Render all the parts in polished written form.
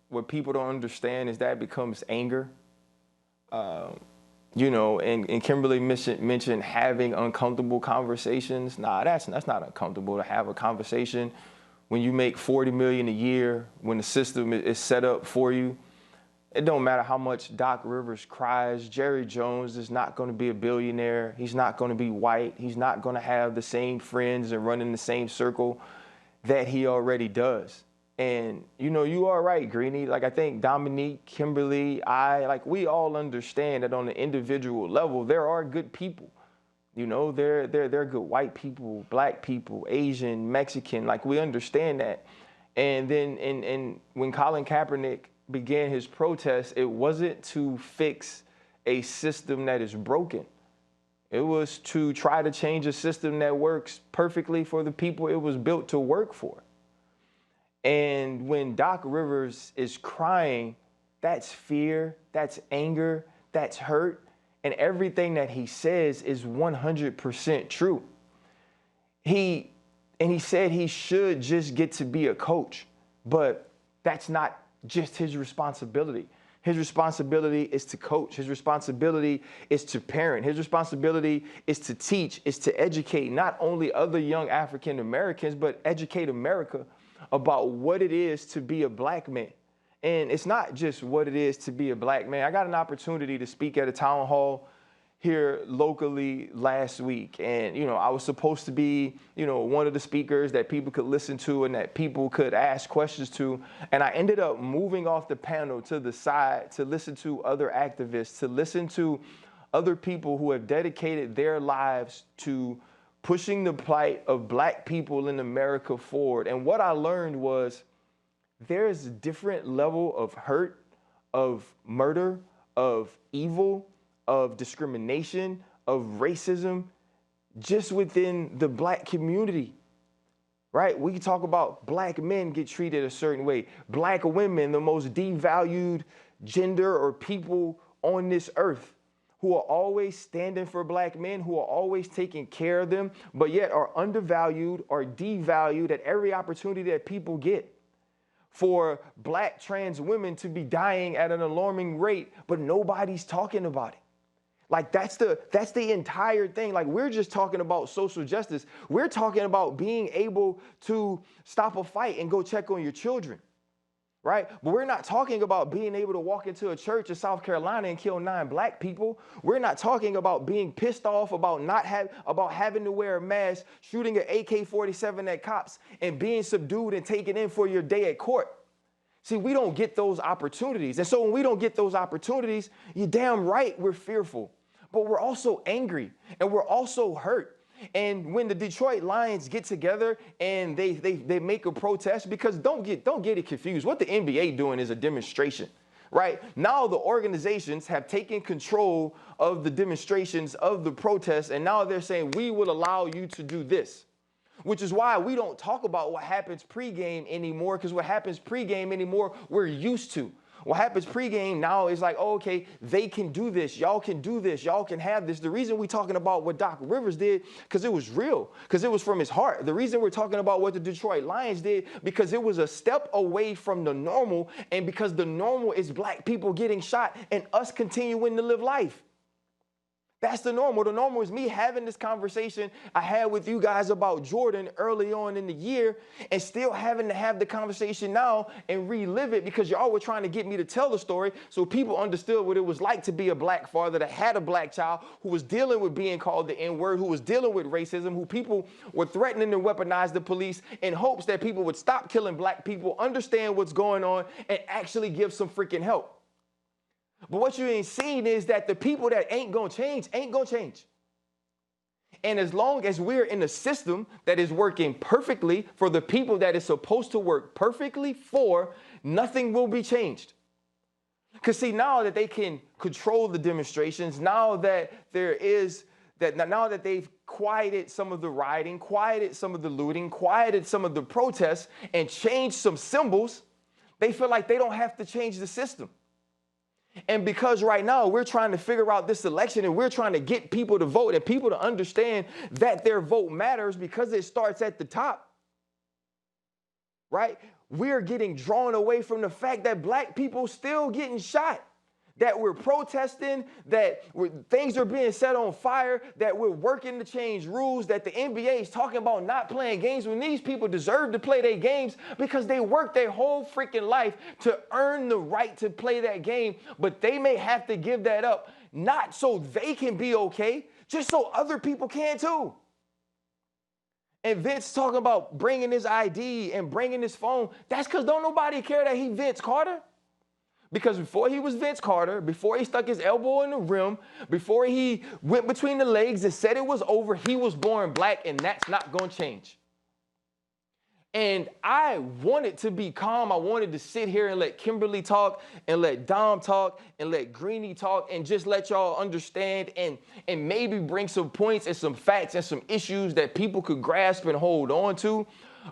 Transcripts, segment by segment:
what people don't understand is that becomes anger. You know, and Kimberly mentioned having uncomfortable conversations. Nah, that's not uncomfortable to have a conversation when you make $40 million a year, when the system is set up for you. It don't matter how much Doc Rivers cries. Jerry Jones is not going to be a billionaire. He's not going to be white. He's not going to have the same friends and run in the same circle that he already does. And, you know, you are right, Greeny. Like, I think Dominique, Kimberly, we all understand that on the individual level, there are good people. You know, they're good white people, black people, Asian, Mexican. Like, we understand that. And then and when Colin Kaepernick began his protest, it wasn't to fix a system that is broken. It was to try to change a system that works perfectly for the people it was built to work for. And when Doc Rivers is crying, that's fear, that's anger, that's hurt, and everything that he says is 100% true. He said he should just get to be a coach, but that's not just his responsibility. His responsibility is to coach. His responsibility is to parent. His responsibility is to teach, is to educate not only other young African Americans, but educate America about what it is to be a black man. And it's not just what it is to be a black man. I got an opportunity to speak at a town hall here locally last week. And, you know, I was supposed to be, you know, one of the speakers that people could listen to and that people could ask questions to. And I ended up moving off the panel to the side to listen to other activists, to listen to other people who have dedicated their lives to pushing the plight of black people in America forward. And what I learned was there's a different level of hurt, of murder, of evil, of discrimination, of racism, just within the black community, right? We can talk about black men get treated a certain way, black women, the most devalued gender or people on this earth, who are always standing for black men, who are always taking care of them, but yet are undervalued or devalued at every opportunity that people get. For black trans women to be dying at an alarming rate, but nobody's talking about it. Like, that's the entire thing. Like, we're just talking about social justice. We're talking about being able to stop a fight and go check on your children, right? But we're not talking about being able to walk into a church in South Carolina and kill 9 black people. We're not talking about being pissed off about about having to wear a mask, shooting an AK-47 at cops, and being subdued and taken in for your day at court. See, we don't get those opportunities. And so when we don't get those opportunities, you're damn right we're fearful. But we're also angry and we're also hurt. And when the Detroit Lions get together and they make a protest, because don't get it confused. What the NBA doing is a demonstration, right? Now the organizations have taken control of the demonstrations, of the protests, and now they're saying we will allow you to do this. Which is why we don't talk about what happens pregame anymore, because what happens pregame anymore, we're used to. What happens pregame now is like, oh, okay, they can do this. Y'all can do this. Y'all can have this. The reason we're talking about what Doc Rivers did, because it was real, because it was from his heart. The reason we're talking about what the Detroit Lions did, because it was a step away from the normal, and because the normal is black people getting shot and us continuing to live life. That's the normal. The normal is me having this conversation I had with you guys about Jordan early on in the year and still having to have the conversation now and relive it, because y'all were trying to get me to tell the story so people understood what it was like to be a black father that had a black child who was dealing with being called the N-word, who was dealing with racism, who people were threatening to weaponize the police in hopes that people would stop killing black people, understand what's going on, and actually give some freaking help. But what you ain't seen is that the people that ain't gonna change. And as long as we're in a system that is working perfectly for the people that is supposed to work perfectly for, nothing will be changed. Because see, now that they can control the demonstrations, now that now that they've quieted some of the rioting, quieted some of the looting, quieted some of the protests, and changed some symbols, they feel like they don't have to change the system. And because right now we're trying to figure out this election and we're trying to get people to vote and people to understand that their vote matters because it starts at the top, right? we're getting drawn away from the fact that black people still getting shot, that we're protesting, that things are being set on fire, that we're working to change rules, that the NBA is talking about not playing games when these people deserve to play their games because they worked their whole freaking life to earn the right to play that game, but they may have to give that up, not so they can be okay, just so other people can too. And Vince talking about bringing his ID and bringing his phone, that's because don't nobody care that he Vince Carter. Because before he was Vince Carter, before he stuck his elbow in the rim, before he went between the legs and said it was over, he was born black, and that's not going to change. And I wanted to be calm. I wanted to sit here and let Kimberly talk and let Dom talk and let Greeny talk and just let y'all understand and maybe bring some points and some facts and some issues that people could grasp and hold on to.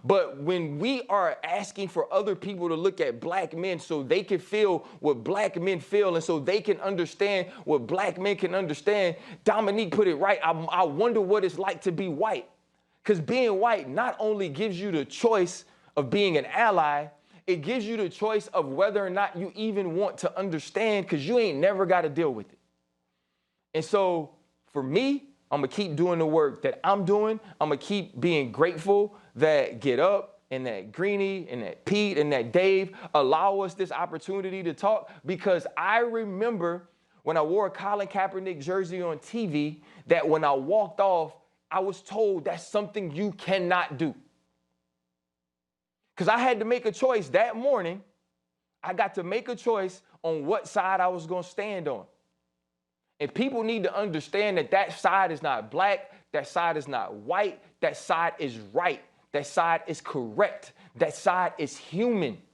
But when we are asking for other people to look at black men so they can feel what black men feel and so they can understand what black men can understand, Dominique put it right. I wonder what it's like to be white. Because being white not only gives you the choice of being an ally, it gives you the choice of whether or not you even want to understand because you ain't never got to deal with it. And so for me, I'm going to keep doing the work that I'm doing. I'm going to keep being grateful that Get Up and that Greeny and that Pete and that Dave allow us this opportunity to talk, because I remember when I wore a Colin Kaepernick jersey on TV that when I walked off, I was told that's something you cannot do. Because I had to make a choice that morning. I got to make a choice on what side I was going to stand on. And people need to understand that that side is not black, that side is not white, that side is right, that side is correct, that side is human.